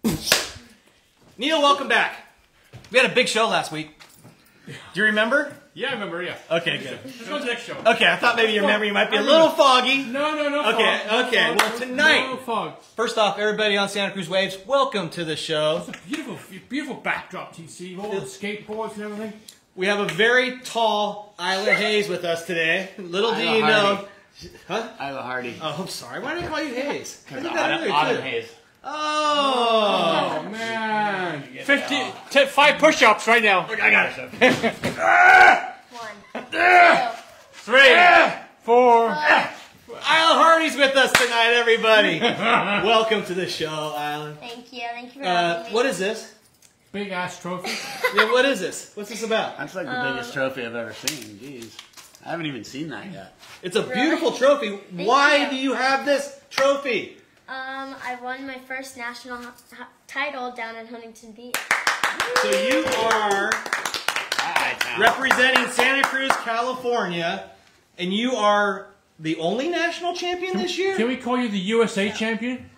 Neil, welcome back. We had a big show last week. Do you remember? Yeah, I remember, yeah. Okay, good. Let's go to the next show. Okay, I thought maybe your memory might be a little foggy. No Okay, fog. okay. Well, tonight, No fog. first off, everybody on Santa Cruz Waves, welcome to the show. It's a beautiful backdrop, TC. All the skateboards and everything. We have a very tall Isla Hayes with us today. Little do you know. Huh? Isla Hardy. Oh, I'm sorry. Why did I call you Hayes? I did that Autumn, earlier, Autumn too. Hayes. Oh. Man. 5 push-ups right now. I got it. 1, 2, 3, 4. Isla Hardy's with us tonight, everybody. Welcome to the show, Isla. Thank you for having me. What is this? Big ass trophy. Yeah, what is this? What's this about? That's like the biggest trophy I've ever seen. Jeez. I haven't even seen that yet. It's a beautiful trophy. Why do you have this trophy? I won my first national title down in Huntington Beach. So you are representing Santa Cruz, California, and you are the only national champion this year? Can we call you the USA champion?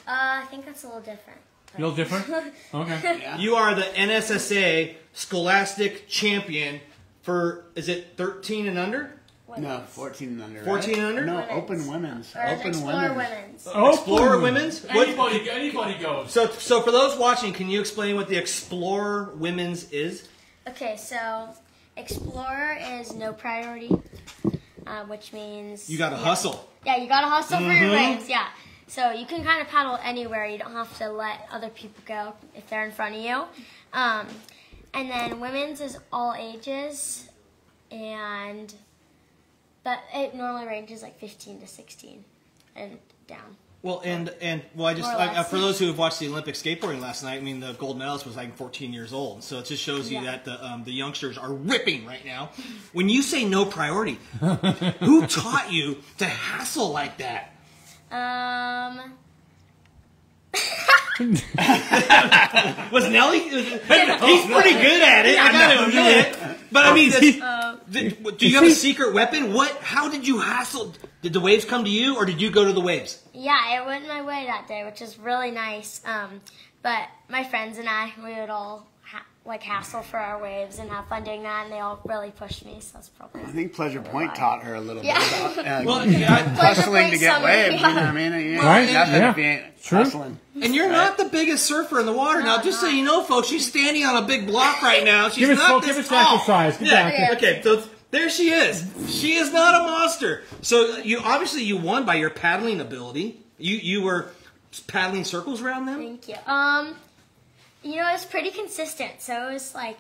I think that's a little different. A little different? Okay. Yeah. You are the NSSA Scholastic Champion for, is it 13 and under? No, 14 and under. 14 and under? No, Women's. open women's. Or Open Explorer women's. Women's. Explorer Women's? Anybody goes. So for those watching, can you explain what the Explorer Women's is? Okay, so Explorer is no priority, which means... You gotta hustle. Yeah, you gotta hustle for your waves, yeah. So you can kind of paddle anywhere. You don't have to let other people go if they're in front of you. And then women's is all ages, but it normally ranges like 15 to 16 and down. Well, and I just More or less. for those who have watched the Olympic skateboarding last night, I mean the gold medalist was like 14 years old, so it just shows you that the youngsters are ripping right now. When you say no priority, who taught you to hassle like that? Was Nelly? He's pretty good at it. I gotta admit. But I mean, do you have a secret weapon? How did you hassle? Did the waves come to you, or did you go to the waves? Yeah, it went my way that day, which is really nice. But my friends and I, we would all hassle for our waves and have fun doing that, and they all really pushed me, so that's probably... I think Pleasure Point taught her a little bit about Pleasure hustling to get Point waves. You know what I mean? Right? Nothing Yeah. if you ain't True. hustling. And you're not the biggest surfer in the water. Now, just so you know, folks, she's standing on a big block right now. She's Give not us this an tall. exercise. Get Yeah. back. Okay. So there she is. She is not a monster. So you won by your paddling ability. You were paddling circles around them. Thank you. You know, it was pretty consistent, so it was like...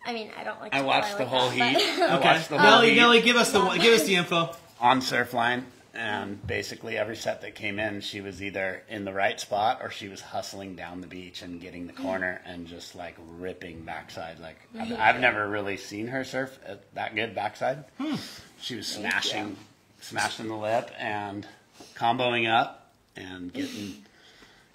I mean, I don't like I to watched play the like whole that, heat. but- I watched the whole heat Nelly, give us the info. on Surfline. And basically every set that came in, she was either in the right spot or she was hustling down the beach and getting the corner and just like ripping backside. Like I've never really seen her surf at that good backside. She was smashing the lip and comboing up and getting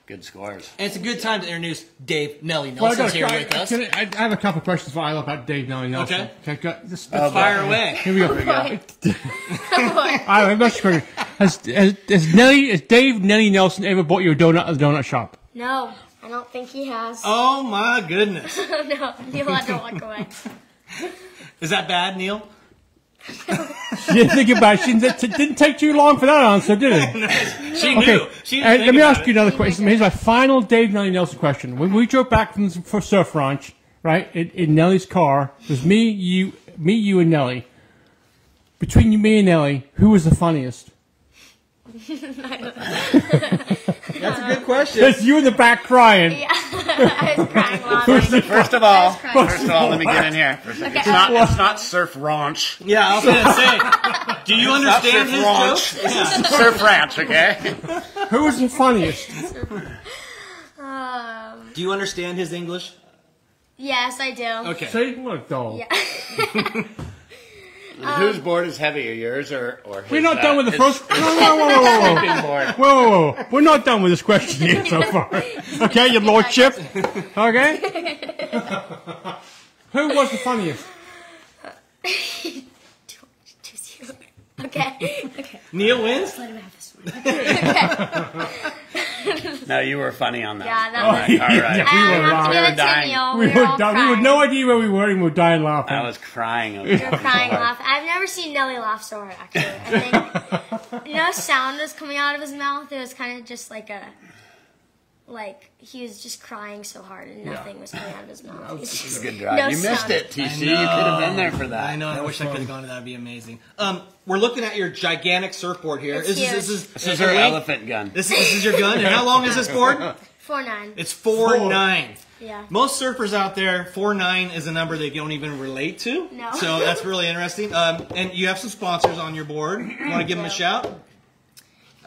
good scores. And it's a good time to introduce Dave Nelly Well, Nelson's here with us. I have a couple of questions for Isla about Dave Nelly Nelson. Okay. Just Fire away. Here we go. Boy. I'm not sure. Has Dave Nelly Nelson ever bought you a donut at the donut shop? No, I don't think he has. Oh my goodness. No, Neil had to walk away. Is that bad, Neil? She didn't think about it. It didn't take too long for that answer, did it? She knew. She didn't think let me about ask you another question. Here's my final Dave Nelly Nelson question. When we drove back from for Surf Ranch, right, in Nelly's car, it was me, you, and Nelly. Between me and Nelly, who was the funniest? That's a good question. It's you in the back crying. Yeah, I was crying laughing. First of all, let me get in here. Okay. It's not Surf Ranch. Yeah, I was going to say, do you understand his Ranch. joke? Yeah. Surf Ranch, okay? Who was the funniest? Do you understand his English? Yes, I do. Okay. See, what a doll. Yeah. Whose board is heavier, yours or his? We're not done with the first. Whoa. Big board. Whoa. We're not done with this question yet so far. Okay, your lordship. Okay. Who was the funniest? Okay. Neil wins? Let him have this one. No, you were funny on that. Yeah, that one. was- All right. Yeah, we were I have to give it to dying. Neil. We We were all we had no idea where we were, and we were dying laughing. I was crying. We were crying, laughing. I've never seen Nelly laugh so hard, actually. I think no sound was coming out of his mouth. It was kind of just like he was just crying so hard and nothing was coming out of his mouth. It's just Good drive. no You missed sound. it, TC. You could have been there for that. I know. I wish I could have gone to that. That'd be amazing. We're looking at your gigantic surfboard here. It's huge. This is her elephant gun. This is your gun. And how long is this board? 4'9". It's 4'9". Yeah. Most surfers out there, 4'9" is a number they don't even relate to. No. So that's really interesting. And you have some sponsors on your board. You want to give them a shout?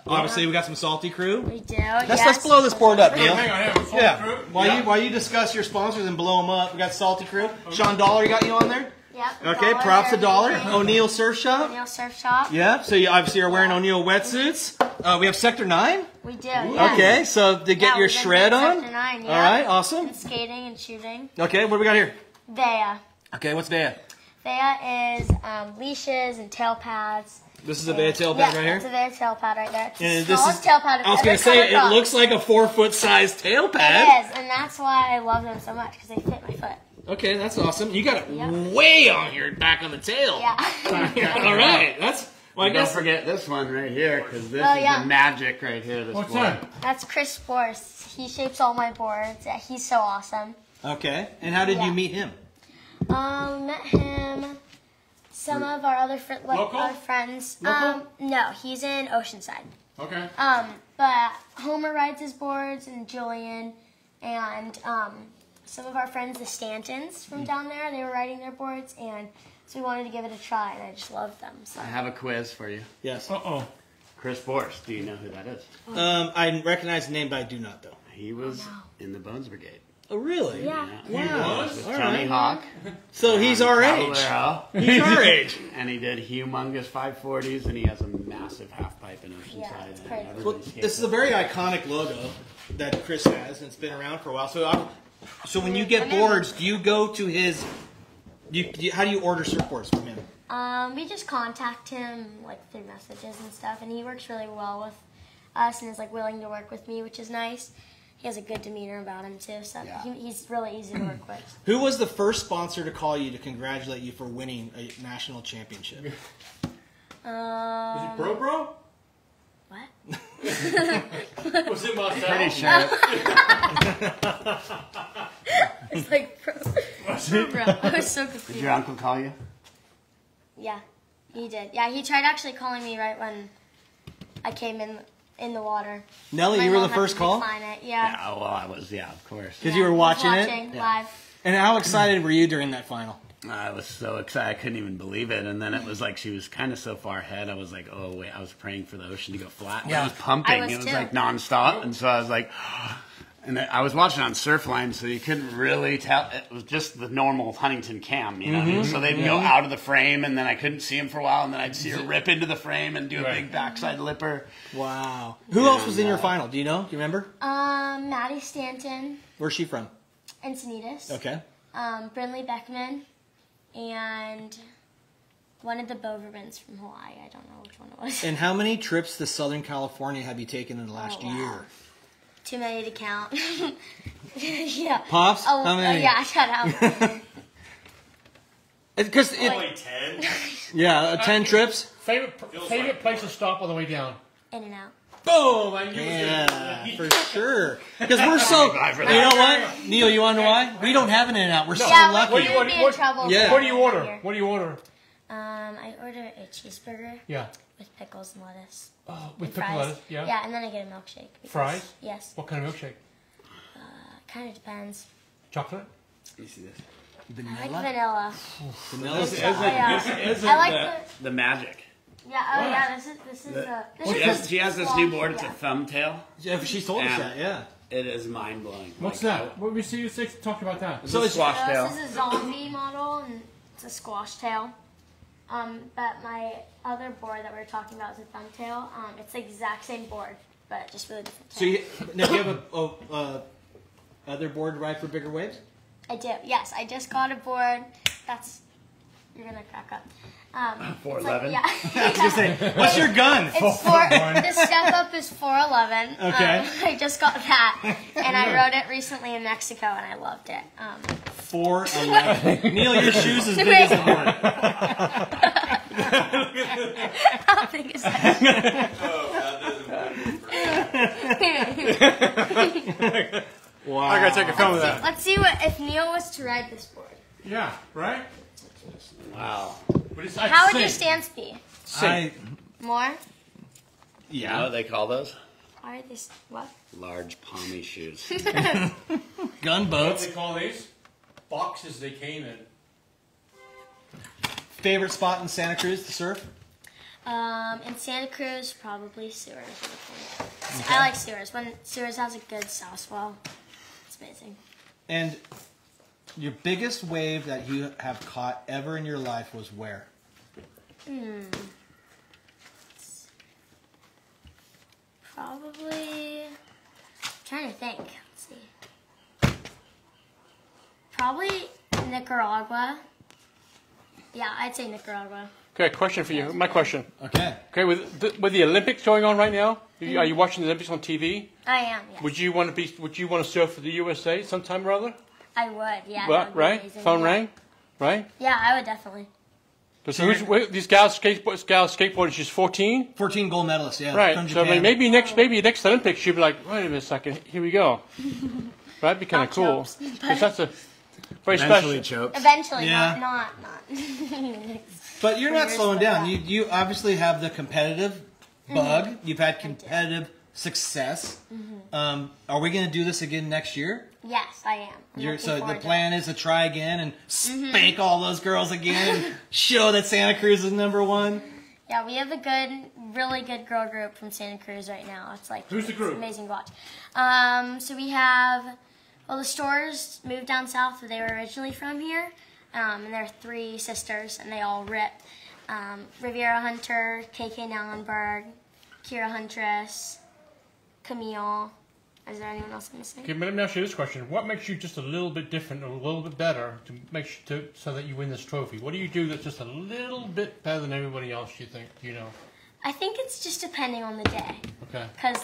Obviously, we got some Salty Crew. We do. Let's blow this board up, Neil. Hang on. Yeah. While you discuss your sponsors and blow them up, we got Salty Crew. Sean Dollar, you got you on there? Yep. Okay, props to Dollar. O'Neill Surf Shop. O'Neill Surf Shop. Yeah, so you obviously are wearing O'Neill wetsuits. We have Sector 9. We do. Yeah. Okay, so to get your we've been shred doing on. Sector 9, yeah. All right, awesome. And skating and shooting. Okay, what do we got here? Thea. Okay, what's Vea? Thea is leashes and tail pads. This is a Vea tail pad right It's here? a Vea tail pad right there. It's And the this smallest is, tail pad I was going to say, it looks like a 4-foot size tail pad. It is, and that's why I love them so much, because they fit my foot. Okay, that's awesome. You got it Yep. way on your back on the tail. Yeah. All right, that's, well, I Don't guess. forget this one right here, because this Oh, is yeah. the magic right here. This What's board. that? That's Chris Force. He shapes all my boards. Yeah, he's so awesome. Okay, and how did you Yeah. meet him? Met him. Some of our other Local? our friends. Local? No, he's in Oceanside. Okay. But Homer rides his boards, and Julian, and some of our friends, the Stantons from down there, they were riding their boards, and so we wanted to give it a try, and I just loved them. So. I have a quiz for you. Yes. Uh-oh. Chris Borst, do you know who that is? I recognize the name, but I do not, though. He was no. in the Bones Brigade. Oh, really? Yeah. Wow. With All Tony right. Hawk. So he's our age. Caballero. He's our age. And he did humongous 540s, and he has a massive half pipe in Oceanside. Yeah, it's and crazy. everybody Well, skates this is a it. very iconic logo that Chris has, and it's been around for a while. So when you get boards, do you go to his? How do you order surfboards from him? We just contact him like through messages and stuff, and he works really well with us and is like willing to work with me, which is nice. He has a good demeanor about him too, so Yeah. he's really easy to work with. Who was the first sponsor to call you to congratulate you for winning a national championship? Is it bro? What? Was it Marcel? Pretty sure. It's like, bro. I was so Did confused. your uncle call you? Yeah, he did. Yeah, he tried actually calling me right when I came in the water. Nelly, My you were the mom had first to call? decline it. Yeah, Yeah. well, I was, of course. Because you were I was watching it? Yeah. live. And how excited were you during that final? I was so excited, I couldn't even believe it. And then it was like she was kind of so far ahead. I was like, oh, wait, I was praying for the ocean to go flat. Yeah. It was pumping. I was it was too. like nonstop. And so I was like, and I was watching on Surfline, so you couldn't really tell. It was just the normal Huntington cam, you know what I mean? So they'd go out of the frame, and then I couldn't see him for a while, and then I'd see her rip into the frame and do a Right. big backside lipper. Wow. Who else was in your final? Do you know? Do you remember? Maddie Stanton, Where's she from? Encinitas. Okay. Brinley Beckman, and one of the Bovermans from Hawaii. I don't know which one it was. And how many trips to Southern California have you taken in the last Oh, wow. year? Too many to count. Yeah. Pops? Oh, How many? yeah, shut up. Because Like, 10. yeah, 10 trips. Favorite place to stop on the way down? In and out. Boom! I knew Yeah, for sure. Because we're so. You know what, Neil? You want to know why? We don't have an In-N-Out. We're so Yeah, lucky. What do you we want- would be in what- trouble. Yeah. for What do you being order? here. What do you order? I order a cheeseburger Yeah. with pickles and lettuce. Oh, with and pickle fries. lettuce. Yeah. Yeah, and then I get a milkshake. because- Fries? Yes. What kind of milkshake? Kind of depends. Chocolate? Let me see this. I like vanilla. Vanilla's Oh, yeah. I like The magic. Yeah, oh yeah, this is She has this new board. It's a thumbtail. Yeah, she's told us Yeah. that. Yeah. It is mind blowing. What's that? What we see you say talk about that? So it's squash tail. This is a zombie model, and it's a squash tail. But my other board that we were talking about is a thumbtail. It's the exact same board, but just really different. So now do you have a other board to ride for bigger waves? I do. Yes, I just got a board. You're gonna crack up. 4'11"? Yeah. I was gonna say, what's your gun? It's the step up is 4'11". Okay. I just got that, and I rode it recently in Mexico, and I loved it. 4'11". Neil, your shoes as big as the board. How big is that? Wow. I gotta take a film of that. Let's see if Neil was to ride this board. Yeah, right? Wow. How would your stance be? More? You know what they call those? Why are these what? Large palmy shoes. Gunboats. What they call these? Boxes they came in. Favorite spot in Santa Cruz to surf? In Santa Cruz, probably Sewers. Okay. I like Sewers. When Sewers has a good south swell, it's amazing. And your biggest wave that you have caught ever in your life was where? Probably. I'm trying to think. Let's see. Probably Nicaragua. Yeah, I'd say Nicaragua. Okay, question for you. My question. Okay. Okay, with the Olympics going on right now, are you watching the Olympics on TV? I am. Yes. Would you want to surf for the USA sometime or other? I would. Yeah. Well, that would be right? amazing. Phone Yeah. rang? Right? Yeah, I would definitely. So these gals skateboarding, she's 14? 14 gold medalists, yeah. Right. From So I Japan. mean, maybe next Olympics she'll be like, wait a minute a second, here we go. Right? It'd be kind of Not cool. chokes, 'Cause that's a very Eventually special. chokes. Eventually, Yeah. not. But you're not Years slowing like down. that. You obviously have the competitive bug. You've had competitive success. Are we going to do this again next year? Yes, I am. I'm looking So the forward to plan is to try again and spank all those girls again and show that Santa Cruz is #1. it. Yeah, we have a really good girl group from Santa Cruz right now. It's like Who's the group? It's amazing to watch. So we have the stores moved down south, but they were originally from here. And they're 3 sisters, and they all rip. Riviera Hunter, KK Nallenberg, Kira Huntress, Camille. Is there anyone else I'm missing? Okay, let me ask you this question. What makes you just a little bit different or a little bit better so that you win this trophy? What do you do that's just a little bit better than everybody else, you think? Do you know? I think it's just depending on the day. Okay. Because,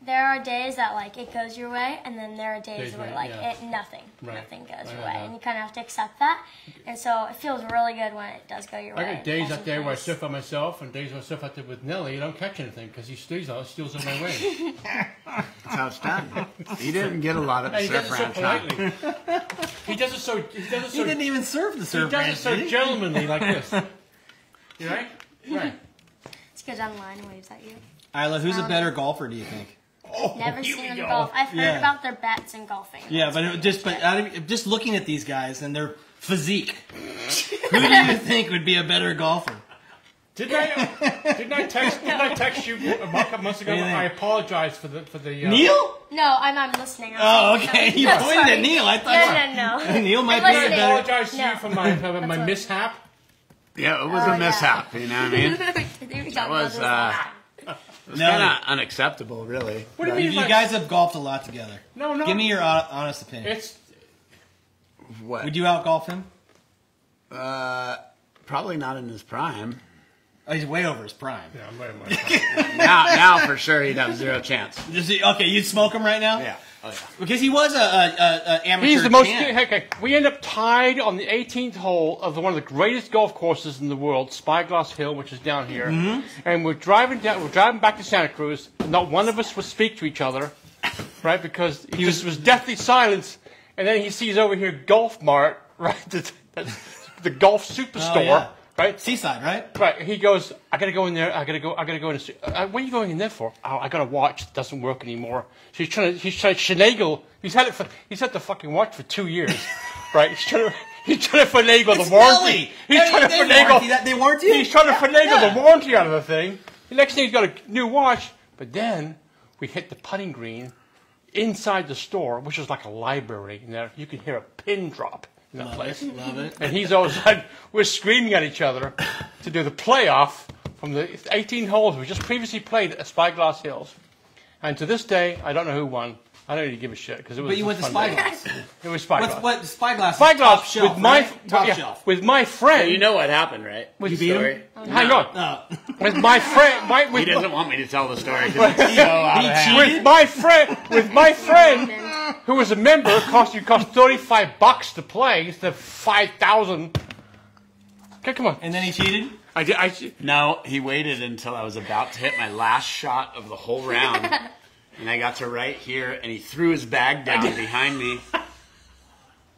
there are days that, it goes your way, and then there are days where, yeah. nothing Right. goes your I way. know. And you kind of have to accept that. And so it feels really good when it does go your way. I got days Falls out in there where I place. surf by myself and days where I surf out there with Nelly. I don't catch anything because he steals on my way. That's how it's done. He didn't get a lot of And he does surf it so ranch. politely. He does it so. He didn't even serve the He surf does ranch, it so did he? gentlemanly like this. You right? Right. Just goes online and waves at you. Isla, who's a better golfer, do you think? Never seen them golf. I've heard Yeah. about their bets in golfing. Yeah, but just looking at these guys and their physique, who do you think would be a better golfer? Didn't I text you a couple months ago? What do you think? I apologize for the. Neil? No, I'm listening. Oh, I'm saying okay. something. You No, pointed sorry. at Neil. I thought No. Neil might I'm be a listening. I better. apologize to you No. for my That's what- mishap. Yeah, it was Oh, a yeah. mishap, you know what I mean? That was, It's No. kind of unacceptable, really. What do you mean? You guys have golfed a lot together. No. Give me your honest opinion. It's What? Would you outgolf him? Probably not in his prime. Oh, he's way over his prime. yeah, I'm right. I'm right. Now for sure he'd have zero chance. Okay, you'd smoke him right now? Yeah. Oh yeah. Because he was a amateur He's the most. champ. Okay, we end up tied on the 18th hole of one of the greatest golf courses in the world, Spyglass Hill, which is down here. And we're driving back to Santa Cruz. Not one of us would speak to each other, right? Because he just was deathly silent. And then he sees over here Golf Mart, right? The golf superstore, Oh, yeah. right? Seaside, right? Right. He goes, I gotta go in there. I gotta go in. What are you going in there for? Oh, I got a watch that doesn't work anymore. So he's trying to finagle. He's had the fucking watch for 2 years, right? He's trying to finagle It's the warranty. Nelly. He's trying to They finagle. warranty that. They warranty it? He's trying to finagle Yeah. the warranty out of the thing. The next thing he's got a new watch. But then we hit the putting green inside the store, which is like a library. In there, you can hear a pin drop in that place. Love it. And he's all of a sudden, we're screaming at each other to do the playoff from the 18 holes we just previously played at Spyglass Hills. And to this day, I don't know who won. I don't really give a shit because it was. But you went to Spyglass. It was Spyglass. What Spyglass? Spyglass Top shelf, with my right? Top shelf. with my friend. You know what happened, right? With You beat him? Hang on. With my friend. He doesn't want me to tell the story because it's so out of hand. With my friend, who was a member, cost $35 to play instead of $5,000. Okay, come on. And then he cheated? No, he waited until I was about to hit my last shot of the whole round. And I got to right here, and he threw his bag down behind me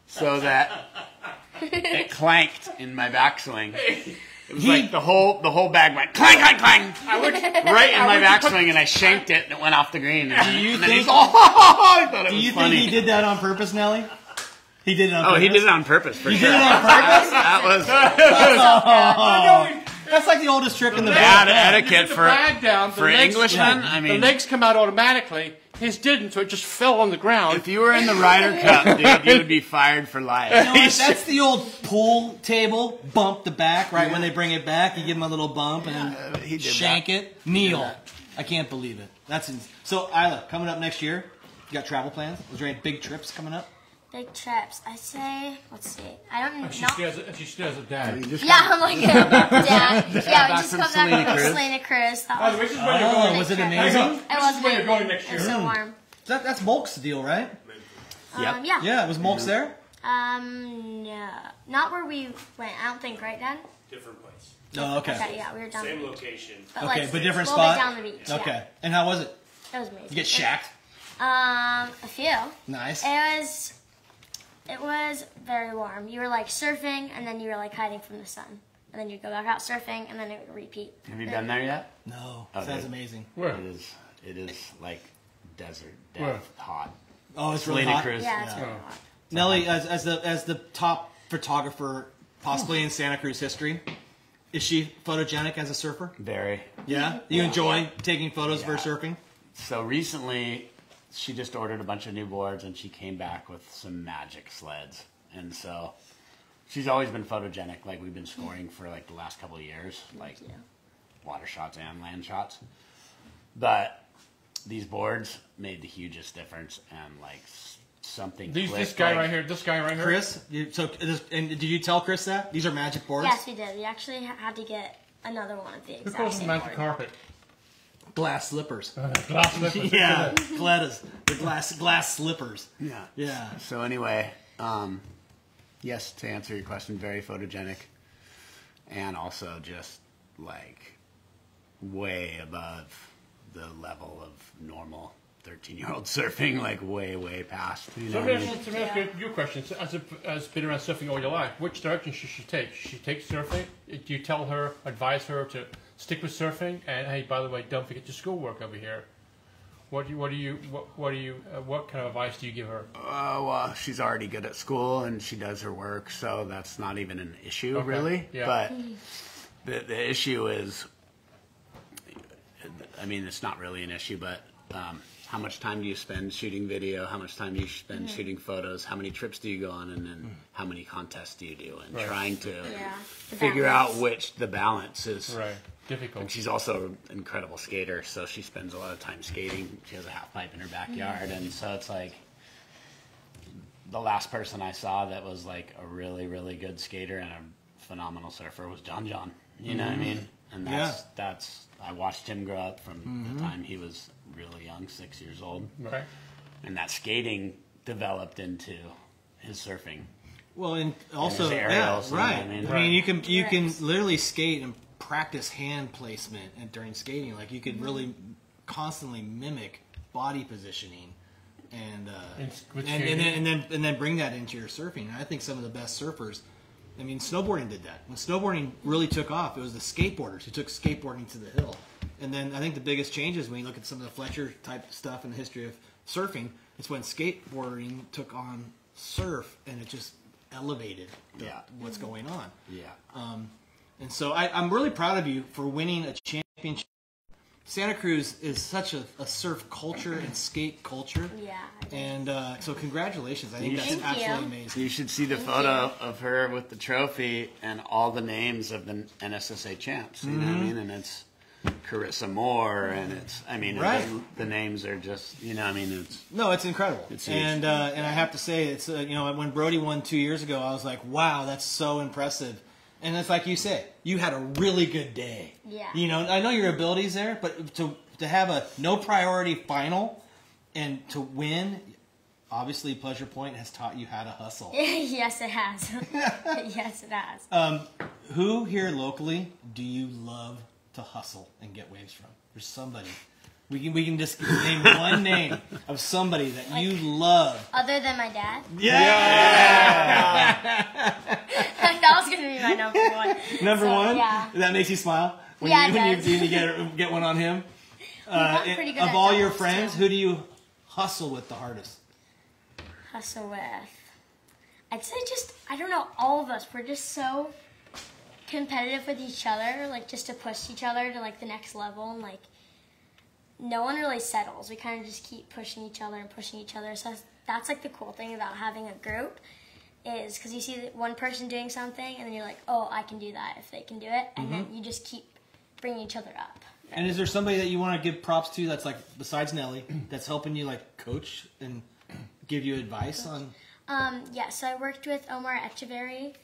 so that it clanked in my backswing. It was like the whole bag went clang, clang, clang. Right in my backswing, and I shanked it, and it went off the green. And Do you then think? he's all, I thought it Do was you funny. think he did that on purpose, Nelly? He did it on Oh, purpose. he did it on purpose for He sure. did it on purpose. That was That's like the oldest trick in the bad book. etiquette The for bag down, the legs- Englishmen. yeah, I mean, the legs come out automatically. His didn't, so it just fell on the ground. if you were in the Ryder Cup, dude, you would be fired for life. You know what? That's the old pool table. Bump the back, right? When they bring it back, you give him a little bump and then he did shank that. it. Kneel. I can't believe it. So, Isla, coming up next year, you got travel plans? Was there any big trips coming up? Big trips. I say, let's see. I don't know. She still has a dad. Yeah, I'm like, Dad. Yeah, we back just from come back Selena from Cruz. Selena Cruz. That By the way, was, this is where you're going. Was it trip. amazing? It was where you're amazing. going next It was year. so warm. That's Molk's deal, right? Yep. Yeah. Yeah, was Molk's there? No. Not where we went. I don't think, right, Dad? Different place. Oh, okay. Okay, yeah, we were down. Same location. But Okay, like, but different a little spot? bit down the beach. Okay. Yeah. And how was it? It was amazing. You get shacked? A few. Nice. It was very warm. You were like surfing, and then you were like hiding from the sun, and then you'd go back out surfing, and then it would repeat. Have you been there yet? No. Okay. Sounds amazing. Where? It is like desert, Where? death, hot. Oh, it's really Selena hot? Cruz. Yeah, it's Yeah. really hot. Nelly, as the top photographer possibly in Santa Cruz history, is she photogenic as a surfer? Very. Yeah? You enjoy taking photos for surfing? So recently, she just ordered a bunch of new boards, and she came back with some magic sleds. And so she's always been photogenic. Like, we've been scoring for like the last couple of years, like water shots and land shots. But these boards made the hugest difference, and like something. This clicked, guy like- right here. This guy right here. Chris? And did you tell Chris that? These are magic boards? Yes, we did. We actually had to get another one of the Who exact calls them same magic board. carpet? Glass slippers. Glass slippers. Yeah, Gletta's. The glass slippers. Yeah. Yeah. So anyway, yes, to answer your question, very photogenic, and also just like way above the level of normal 13-year-old surfing, like way past. You know So what I let mean? me ask you your question. As been around surfing all your life, which direction should she take? Should she take surfing? Do you tell her, advise her to stick with surfing? And hey, by the way, don't forget your schoolwork over here. What kind of advice do you give her? Well, she's already good at school and she does her work, so that's not even an issue, Okay, really. yeah. But the issue is, I mean, it's not really an issue, but how much time do you spend shooting video? How much time do you spend shooting photos? How many trips do you go on? And then how many contests do you do? And trying to The figure balance. out which the balance is. Right, difficult. And she's also an incredible skater, so she spends a lot of time skating. She has a half pipe in her backyard, and so it's like the last person I saw that was like a really, really good skater and a phenomenal surfer was John. You know what I mean? And that's I watched him grow up from the time he was really young, 6 years old, Right. and that skating developed into his surfing. Well, and also, his aerials, you know right. what I mean? I mean, you can Tricks. literally skate and practice hand placement and during skating. Like you could really constantly mimic body positioning, and with and then bring that into your surfing. And I think some of the best surfers. I mean, snowboarding did that. When snowboarding really took off, it was the skateboarders who took skateboarding to the hill. And then I think the biggest changes when you look at some of the Fletcher type stuff in the history of surfing, it's when skateboarding took on surf and it just elevated what's going on. Yeah. And so I'm really proud of you for winning a championship. Santa Cruz is such a surf culture and skate culture. Yeah. And so congratulations. I think that's Thank you. absolutely amazing. You should see the photo of her with the trophy and all the names of the NSSA champs. You know what I mean? And Carissa Moore, and it's, I mean, Right. the names are just, you know, I mean, it's... No, it's incredible. It's huge. And I have to say, it's you know, when Brody won 2 years ago, I was like, wow, that's so impressive. And it's like you said, you had a really good day. Yeah. You know, I know your ability's there, but to have a no priority final and to win, obviously Pleasure Point has taught you how to hustle. Yes, it has. Yes, it has. Who here locally do you love to hustle and get waves from? There's somebody. We can just name one name of somebody that you love. Other than my dad? Yeah! That was going to be my number one. Number one? Yeah. That makes you smile? When Yeah, you, it when does. you get one on him? got pretty good Of at all your doubles, friends, too. who do you hustle with the hardest? Hustle with. I'd say I don't know, all of us. We're just so competitive with each other, like just to push each other to like the next level, and like no one really settles. We kind of just keep pushing each other and pushing each other. So that's like the cool thing about having a group, is because you see one person doing something and then you're like, oh, I can do that if they can do it, and then you just keep bringing each other up. And is there somebody that you want to give props to that's like, besides Nelly, that's helping you like coach and give you advice on? Yeah, so I worked with Omar Echeverry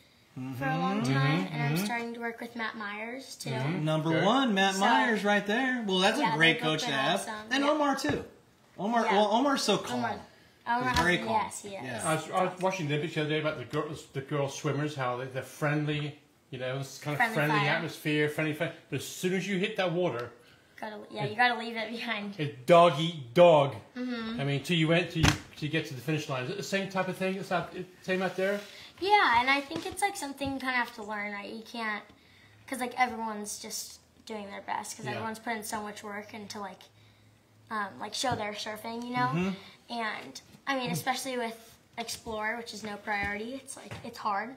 for a long time, and I'm starting to work with Matt Myers too. Number one, Matt So- Myers right there. Well, that's Yeah, a great they've both coach to been have. awesome. And Yeah. Omar too. Omar, Yeah. well, Omar's so calm. Omar He's very has- calm. Yes, he is. Yeah. I was watching the Olympics the other day about the girl swimmers, how they're friendly, you know, it's kind of Friendly friendly fire. atmosphere, friendly fire. But as soon as you hit that water, You gotta leave it behind. it's dog eat dog. I mean, till you get to the finish line. Is it the same type of thing? Is that same out there? Yeah, and I think it's like something you kind of have to learn, right? You can't, because like everyone's just doing their best, because Yeah. everyone's put in so much work into like show their surfing, you know. And I mean, especially with Explore, which is no priority, it's like it's hard,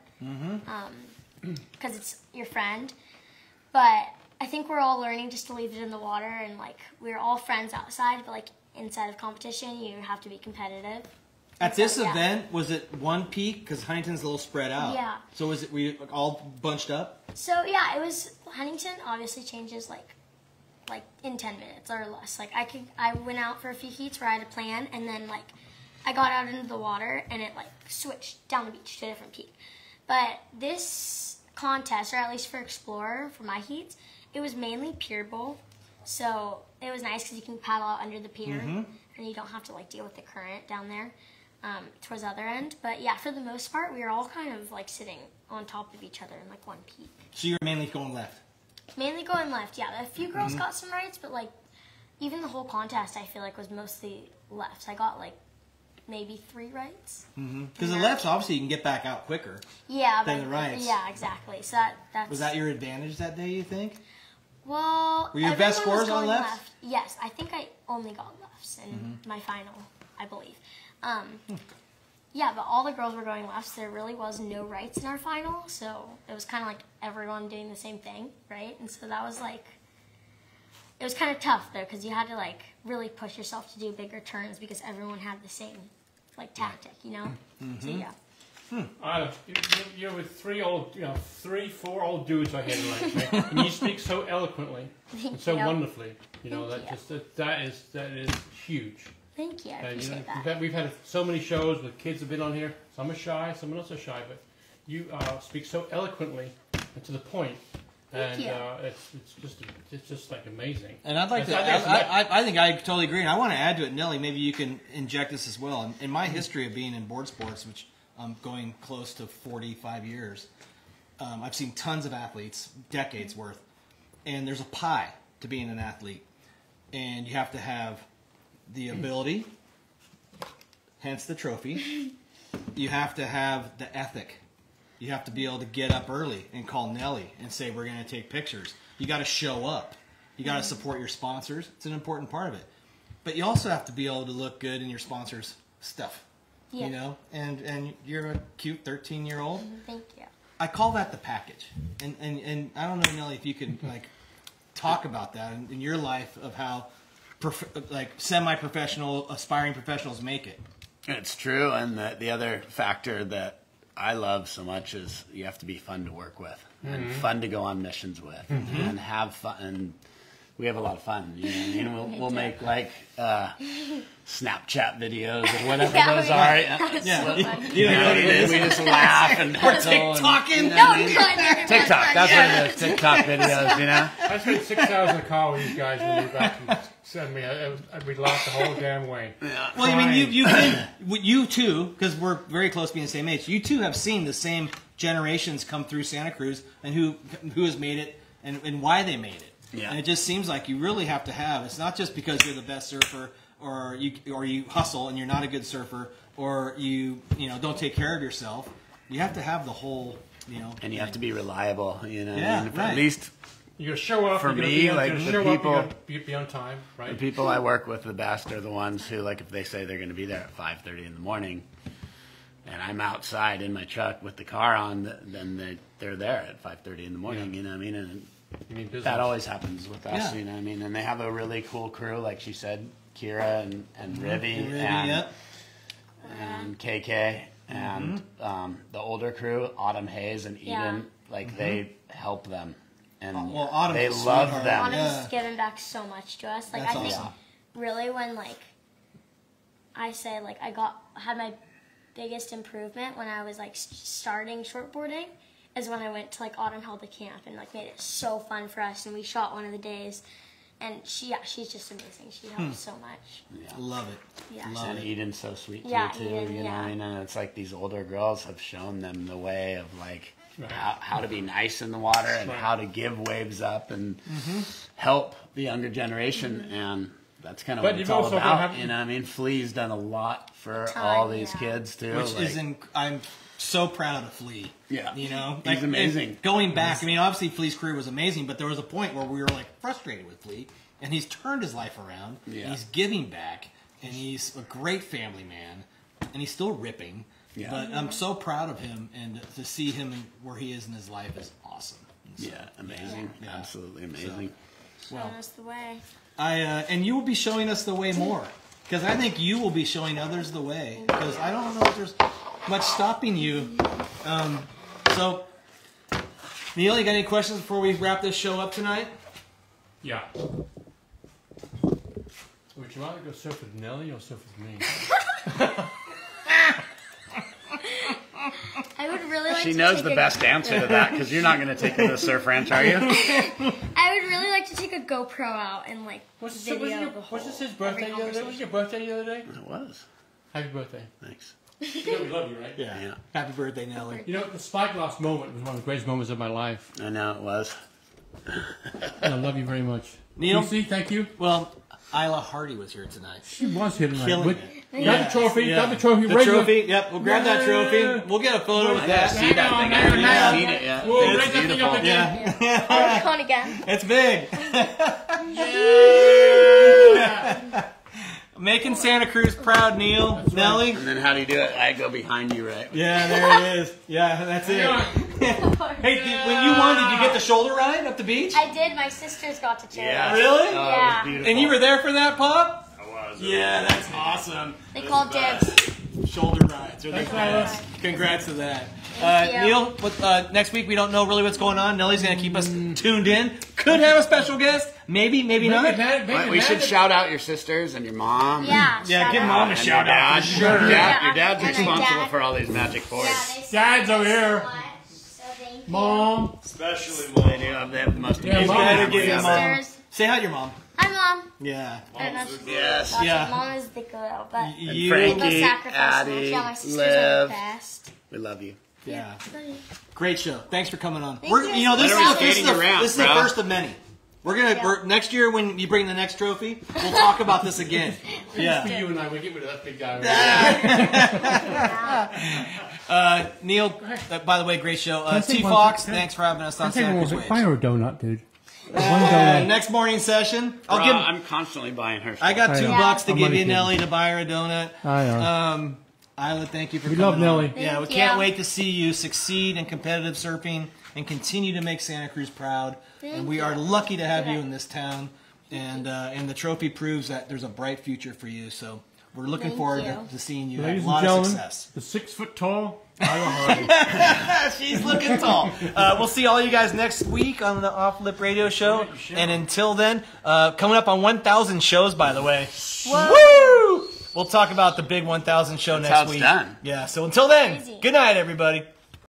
because it's your friend. But I think we're all learning just to leave it in the water, and like we're all friends outside, but like inside of competition, you have to be competitive. At this Yeah. event, was it one peak? Because Huntington's a little spread out. Yeah. So were you all bunched up? So yeah, it was Huntington. Obviously changes like in 10 minutes or less. Like I went out for a few heats where I had a plan, and then like I got out into the water and it like switched down the beach to a different peak. But this contest, or at least for Explorer, for my heats, it was mainly pier bowl. So it was nice because you can paddle out under the pier and you don't have to like deal with the current down there towards the other end. But yeah, for the most part, we were all kind of like sitting on top of each other in like one peak. So you were mainly going left. Mainly going left, yeah. A few girls got some rights, but like even the whole contest, I feel like was mostly lefts. I got like maybe 3 rights. Because the lefts, obviously, you can get back out quicker. Yeah, Than the rights. Yeah, exactly. So that's Was that your advantage that day, you think? well. Were your best everyone was scores on going lefts? left. Yes, I think I only got lefts in my final, I believe. Yeah, but all the girls were going lefts. There really was no rights in our final, so it was kind of like everyone doing the same thing, right? And so that was like, it was kind of tough though, because you had to like really push yourself to do bigger turns because everyone had the same like tactic, you know? So yeah. You're with 4 old dudes I hear like, right? And you speak so eloquently and so you. wonderfully. You know, Thank that is huge. Thank you, I You know, appreciate that. we've had so many shows with kids have been on here. Some are shy, some are not so shy, but you speak so eloquently and to the point. Thank And you. it's just like amazing. And I'd like to. I think I totally agree. And I want to add to it, Nelly. Maybe you can inject this as well. In my history of being in board sports, which I'm going close to 45 years, I've seen tons of athletes, decades worth, and there's a pie to being an athlete, and you have to have the ability, hence the trophy. You have to have the ethic. You have to be able to get up early and call Nelly and say, we're going to take pictures. You got to show up. You got to support your sponsors. It's an important part of it. But you also have to be able to look good in your sponsors' stuff. Yeah. You know? And you're a cute 13-year-old. Thank you. I call that the package. And I don't know, Nelly, if you could like talk about that in your life of how semi-professional, aspiring professionals make it. It's true, and the other factor that I love so much is you have to be fun to work with and fun to go on missions with and have fun. And we have a lot of fun. You know what I mean? We'll make like Snapchat videos or whatever those are. So You know what it is? We just laugh and We're TikToking. TikTok. That's what it is. TikTok videos. You know. I spent 6 hours in the car with these guys when we back and sent me. We laughed the whole damn way. Well, I mean, you too, because we're very close to being the same age. You too have seen the same generations come through Santa Cruz and who has made it and why they made it. Yeah. And it just seems like you really have to have. It's not just because you're the best surfer, or you hustle and you're not a good surfer, or you don't take care of yourself. You have to have the whole, And you have to be reliable. You know. Yeah, I mean, right. At least You gotta show up. For me, like, the people- you be on time, right? the people I work with the best are the ones who, like, if they say they're going to be there at 5:30 in the morning, and I'm outside in my truck with the car on, then they're there at 5:30 in the morning. You know what I mean? And You mean business. that always happens with us. Yeah. You know what I mean? And they have a really cool crew, like she said, Kira and Rivi and KK and the older crew, Autumn Hayes and Eden. Like they help them, and Well, Autumn's they a love sweetheart. them. Autumn's given back so much to us. Like That's I think awesome. really when I say I had my biggest improvement when I was starting shortboarding is when I went to Autumn held the camp and made it so fun for us, and we shot one of the days, and she's just amazing. She helps so much. Love it. Yeah. Love And it. Eden's so sweet Yeah, too. Eden, You know what I yeah. mean? And it's like these older girls have shown them the way of how to be nice in the water and how to give waves up and help the younger generation. And that's kind of But what it's you've all also about. been You know what I mean? Flea's done a lot for Ton, all these yeah. kids too. Which is I'm so proud of Flea. Yeah. He's amazing. and going back, I mean, obviously Flea's career was amazing, but there was a point where we were frustrated with Flea, and he's turned his life around. Yeah. He's giving back, and he's a great family man, and he's still ripping. Yeah. But I'm so proud of him, and to see him where he is in his life is awesome. And so, Yeah, amazing. Yeah. Absolutely amazing. Showing us the way. and you will be showing us the way more, because I think you will be showing others the way, because I don't know if there's much stopping you. So, Neil, you got any questions before we wrap this show up tonight? Yeah. Would you rather go surf with Nelly or surf with me? I would really like She to knows take the best answer to that because you're not going to take her to the surf ranch, are you? I would really like to take a GoPro out and video the whole. Was this his birthday the other day? Was it your birthday the other day? It was. Happy birthday. Thanks. You know we love you, right? Yeah. Happy birthday, Nelly. You know, the spyglass moment was one of the greatest moments of my life. I know it was. And I love you very much. Neil? PC, thank you. Well, Isla Hardy was here tonight. She was here tonight. Killing With- it. Got the trophy. Yeah. Got the trophy. The Raise trophy. Yep, we'll grab that Yeah. trophy. We'll get a photo with I gotta that. see that thing. I Hang on, haven't hang on. seen it yet. Whoa, It's raise that thing beautiful. up again. Yeah. Oh, it's on again. It's big. Making Santa Cruz proud, Neil. Nelly. And then how do you do it? I go behind you, right? Yeah, there it is. Yeah, that's it. Hey, when you won, did you get the shoulder ride up the beach? I did. My sisters got to cheer. Yeah. Really? Oh, it was Yeah. beautiful. And you were there for that, Pop? I was. Yeah, that's awesome. They called dibs. Shoulder rides. Are the best. Congrats to that. Thank you. Neil, next week we don't know really what's going on. Nelly's going to keep us tuned in. Could have a special guest. Maybe, maybe not. We should shout out your sisters and your mom. Yeah. Yeah, shout give out. Mom a And shout your out. dad. For sure. Your Yeah. dad's And my responsible dad. for all these magic boards. Yeah, they Dad's over here. so much, so thank you. Mom. Especially They when do have, they have the most Yeah, amazing Mom. Better memory get your of mom. it. Sisters. Say hi to your mom. Hi, Mom. Yeah. And that's- Yes. that's Yeah. it. Mom is the girl, but And You. Frankie, the sacrifice. Addie, Yeah, my sisters are Liv. the best. We love you. Yeah. Great show. Thanks for coming on. Thank We're, you. you know, this When are we is skating the around, this is the bro? first of many. We're gonna Yeah. next year when you bring the next trophy, we'll talk about this again. For Yeah. you and I, we get rid of that big guy. Right Neil, by the way, great show. I say T one Fox, thing? thanks for having us on Take Santa one Cruz more. Waves. Buy her a donut, dude. One donut. Next morning session, I'll Bro, give. I'm constantly buying her stuff. I got I $2 know. to I'm give only you, kidding. Nelly, to buy her a donut. I know. Isla, thank you for We coming love Nelly. on. Yeah, we Thank can't you. wait to see you succeed in competitive surfing and continue to make Santa Cruz proud. And we are lucky to have you in this town. And the trophy proves that there's a bright future for you. So We're looking Thank forward you. to seeing you Ladies have a and lot of gentlemen, success. the 6 foot tall Isla Hardy. She's looking tall. We'll see all you guys next week on the Off Lip Radio Show. And until then, coming up on 1,000 shows, by the way. Woo! We'll talk about the big 1,000 show That's next how it's week. done. Yeah, so until then, Crazy. good night, everybody.